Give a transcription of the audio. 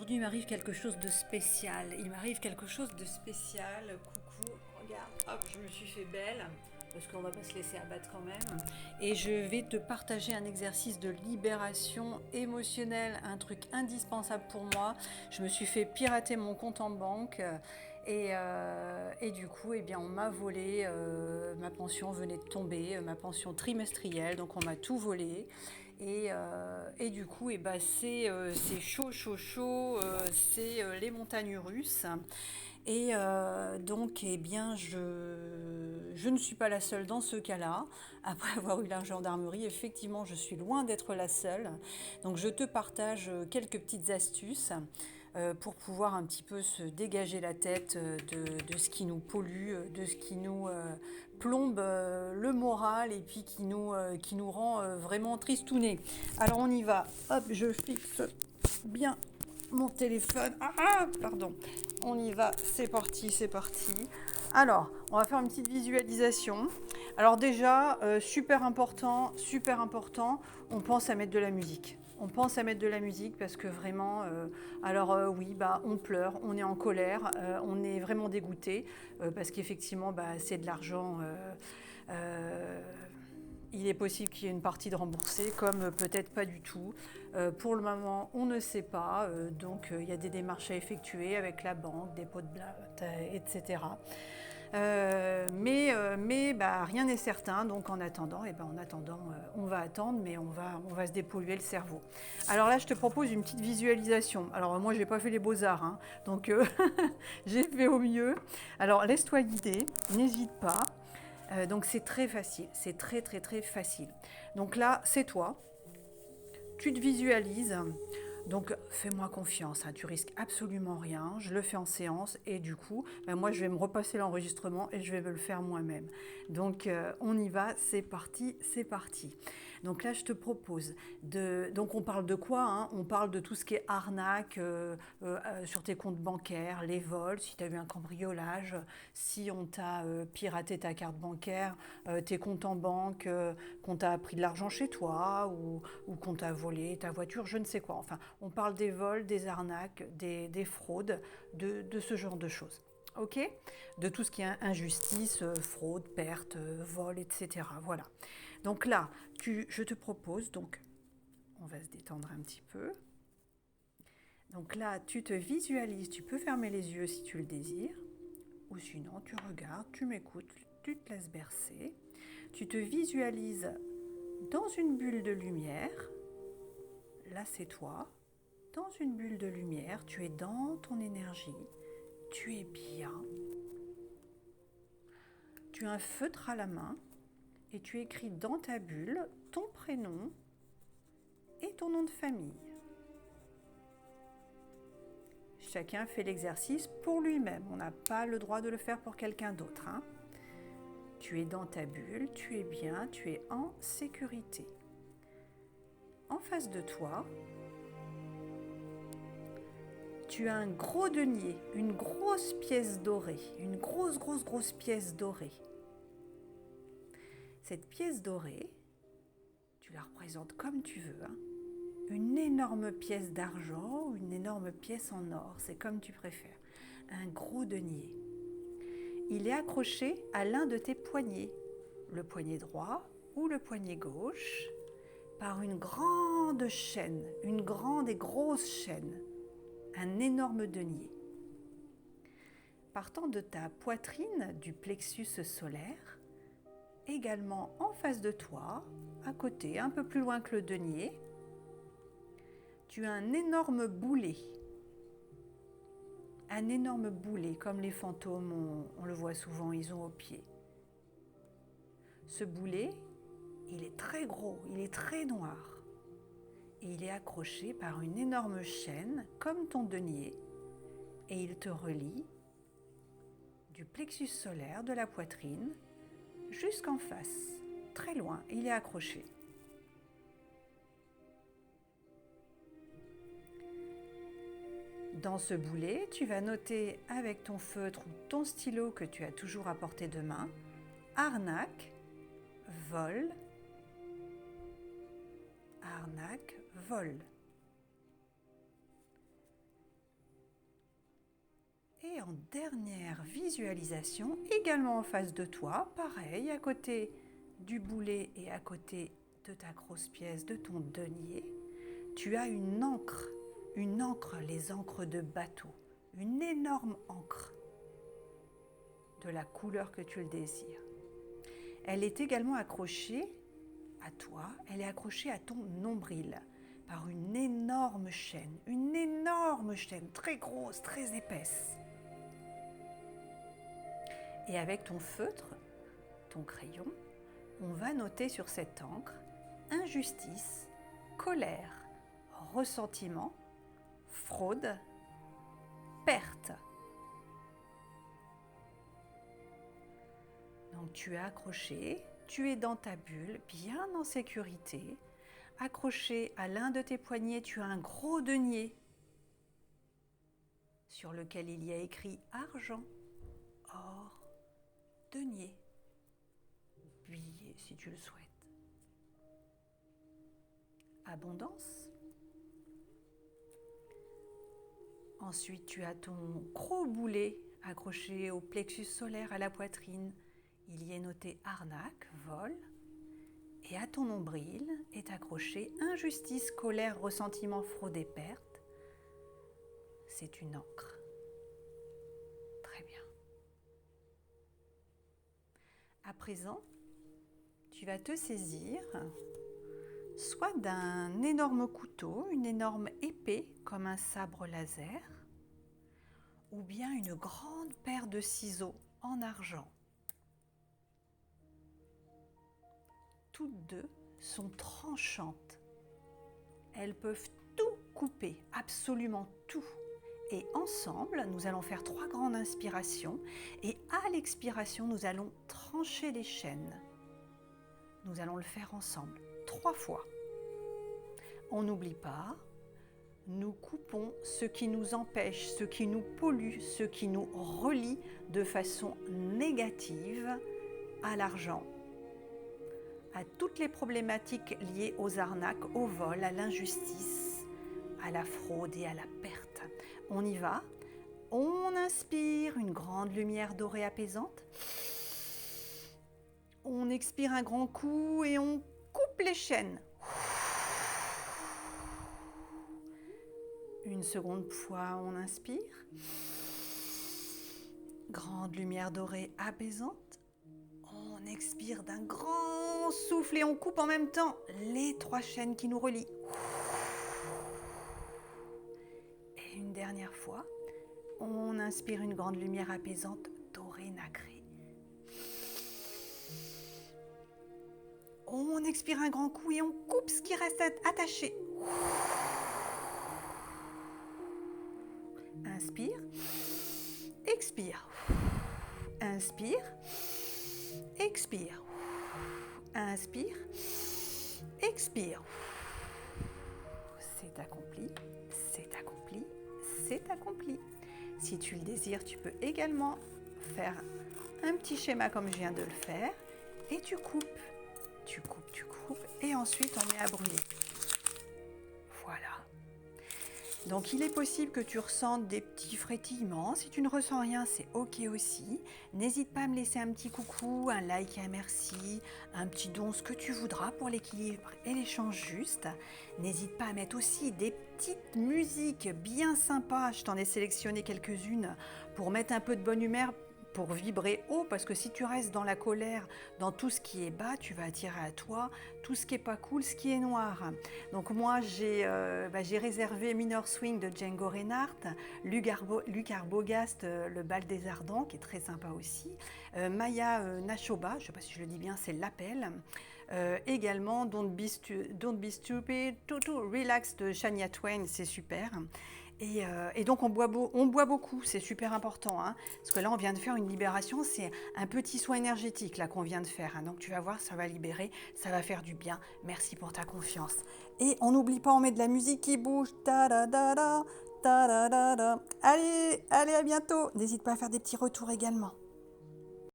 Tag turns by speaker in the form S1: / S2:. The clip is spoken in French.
S1: aujourd'hui, il m'arrive quelque chose de spécial. Il m'arrive quelque chose de spécial. Coucou, regarde, hop, je me suis fait belle. Parce qu'on va pas se laisser abattre quand même. Et je vais te partager un exercice de libération émotionnelle, un truc indispensable pour moi. Je me suis fait pirater mon compte en banque. Et du coup, eh bien, on m'a volé, ma pension venait de tomber, ma pension trimestrielle, donc on m'a tout volé. Et du coup, eh ben, c'est chaud, chaud, chaud, c'est les montagnes russes. Donc, eh bien, je ne suis pas la seule dans ce cas-là. Après avoir eu la gendarmerie, effectivement, je suis loin d'être la seule. Donc, je te partage quelques petites astuces pour pouvoir un petit peu se dégager la tête de ce qui nous pollue, de ce qui nous plombe le moral et puis qui nous rend vraiment tristounés. Alors, on y va. Hop, je fixe bien mon téléphone. Pardon. On y va, c'est parti, c'est parti. Alors, on va faire une petite visualisation. Alors déjà, super important, on pense à mettre de la musique. On pense à mettre de la musique parce que vraiment, oui, bah, on pleure, on est en colère, on est vraiment dégoûté parce qu'effectivement, bah, c'est de l'argent. Il est possible qu'il y ait une partie de remboursée, comme peut-être pas du tout. Pour le moment, on ne sait pas. Donc, il y a des démarches à effectuer avec la banque, dépôt de blatte, etc. Mais bah, rien n'est certain. Donc, en attendant, on va attendre, mais on va se dépolluer le cerveau. Alors là, je te propose une petite visualisation. Alors, moi, je n'ai pas fait les beaux-arts, hein, donc j'ai fait au mieux. Alors, laisse-toi guider, n'hésite pas. Donc c'est très facile, c'est très très très facile. Donc là, c'est toi, tu te visualises, donc fais-moi confiance, hein, tu risques absolument rien, je le fais en séance et du coup, ben moi je vais me repasser l'enregistrement et je vais me le faire moi-même. Donc on y va, c'est parti, c'est parti. Donc là je te propose donc on parle de quoi, hein? On parle de tout ce qui est arnaque sur tes comptes bancaires, les vols, si tu as eu un cambriolage, si on t'a piraté ta carte bancaire, tes comptes en banque, qu'on t'a pris de l'argent chez toi ou qu'on t'a volé ta voiture, je ne sais quoi. Enfin, on parle des vols, des arnaques, des fraudes, de ce genre de choses. Ok? De tout ce qui est injustice, fraude, perte, vol, etc. Voilà. Donc là, je te propose, donc on va se détendre un petit peu. Donc là, tu te visualises, tu peux fermer les yeux si tu le désires, ou sinon tu regardes, tu m'écoutes, tu te laisses bercer. Tu te visualises dans une bulle de lumière. Là, c'est toi. Dans une bulle de lumière, tu es dans ton énergie, tu es bien. Tu as un feutre à la main et tu écris dans ta bulle ton prénom et ton nom de famille. Chacun fait l'exercice pour lui-même. On n'a pas le droit de le faire pour quelqu'un d'autre, hein. Tu es dans ta bulle, tu es bien, tu es en sécurité. En face de toi, tu as un gros denier, une grosse pièce dorée, une grosse pièce dorée. Cette pièce dorée, tu la représentes comme tu veux, hein. Une énorme pièce d'argent ou une énorme pièce en or, c'est comme tu préfères. Un gros denier. Il est accroché à l'un de tes poignets, le poignet droit ou le poignet gauche, par une grande chaîne, une grande et grosse chaîne, un énorme denier. Partant de ta poitrine, du plexus solaire, également en face de toi, à côté, un peu plus loin que le denier, tu as un énorme boulet. Un énorme boulet, comme les fantômes, on le voit souvent, ils ont au pied. Ce boulet, il est très gros, il est très noir. Et il est accroché par une énorme chaîne, comme ton denier, et il te relie du plexus solaire de la poitrine jusqu'en face, très loin, il est accroché. Dans ce boulet, tu vas noter avec ton feutre ou ton stylo que tu as toujours à portée de main, arnaque, vol, arnaque, vol. Et en dernière visualisation, également en face de toi, pareil, à côté du boulet et à côté de ta grosse pièce, de ton denier, tu as une encre, les encres de bateau, une énorme encre de la couleur que tu le désires. Elle est également accrochée à toi, elle est accrochée à ton nombril par une énorme chaîne très grosse, très épaisse. Et avec ton feutre, ton crayon, on va noter sur cette encre injustice, colère, ressentiment, fraude, perte. Donc tu es accroché, tu es dans ta bulle, bien en sécurité. Accroché à l'un de tes poignets, tu as un gros denier sur lequel il y a écrit argent, or, denier, billet si tu le souhaites. Abondance. Ensuite, tu as ton gros boulet accroché au plexus solaire à la poitrine. Il y est noté arnaque, vol. Et à ton nombril est accroché injustice, colère, ressentiment, fraude et perte. C'est une encre. Très bien. À présent, tu vas te saisir soit d'un énorme couteau, une énorme épée comme un sabre laser, ou bien une grande paire de ciseaux en argent. Toutes deux sont tranchantes. Elles peuvent tout couper, absolument tout. Et ensemble, nous allons faire 3 grandes inspirations. Et à l'expiration, nous allons trancher les chaînes. Nous allons le faire ensemble, 3 fois. On n'oublie pas, nous coupons ce qui nous empêche, ce qui nous pollue, ce qui nous relie de façon négative à l'argent, à toutes les problématiques liées aux arnaques, au vol, à l'injustice, à la fraude et à la perte. On y va. On inspire une grande lumière dorée apaisante. On expire un grand coup et on coupe les chaînes. Une seconde fois, on inspire. Grande lumière dorée apaisante. On expire d'un grand souffle et on coupe en même temps les 3 chaînes qui nous relient. Et une dernière fois, on inspire une grande lumière apaisante dorée nacrée. On expire un grand coup et on coupe ce qui reste attaché. Inspire, expire. Inspire, expire. Inspire, expire. C'est accompli, c'est accompli, c'est accompli. Si tu le désires, tu peux également faire un petit schéma comme je viens de le faire et tu coupes, et ensuite on met à brûler. Voilà. Donc il est possible que tu ressentes des petits frétillements. Si tu ne ressens rien, c'est ok aussi. N'hésite pas à me laisser un petit coucou, un like et un merci, un petit don, ce que tu voudras pour l'équilibre et l'échange juste. N'hésite pas à mettre aussi des petites musiques bien sympas. Je t'en ai sélectionné quelques-unes pour mettre un peu de bonne humeur, pour vibrer haut, parce que si tu restes dans la colère, dans tout ce qui est bas, tu vas attirer à toi tout ce qui est pas cool, ce qui est noir. Donc moi, j'ai réservé Minor Swing de Django Reinhardt, Luc Arbogast, Le Bal des Ardents, qui est très sympa aussi, Maya Nashoba, je ne sais pas si je le dis bien, c'est l'appel. Également Don't Be Stupid, Toto Relax de Shania Twain, c'est super. Et donc on boit beaucoup, c'est super important, hein, parce que là on vient de faire une libération, c'est un petit soin énergétique là qu'on vient de faire, hein, donc tu vas voir, ça va libérer, ça va faire du bien. Merci pour ta confiance. Et on n'oublie pas, on met de la musique qui bouge, ta-da-da-da, ta-da-da-da. Allez, à bientôt. N'hésite pas à faire des petits retours également.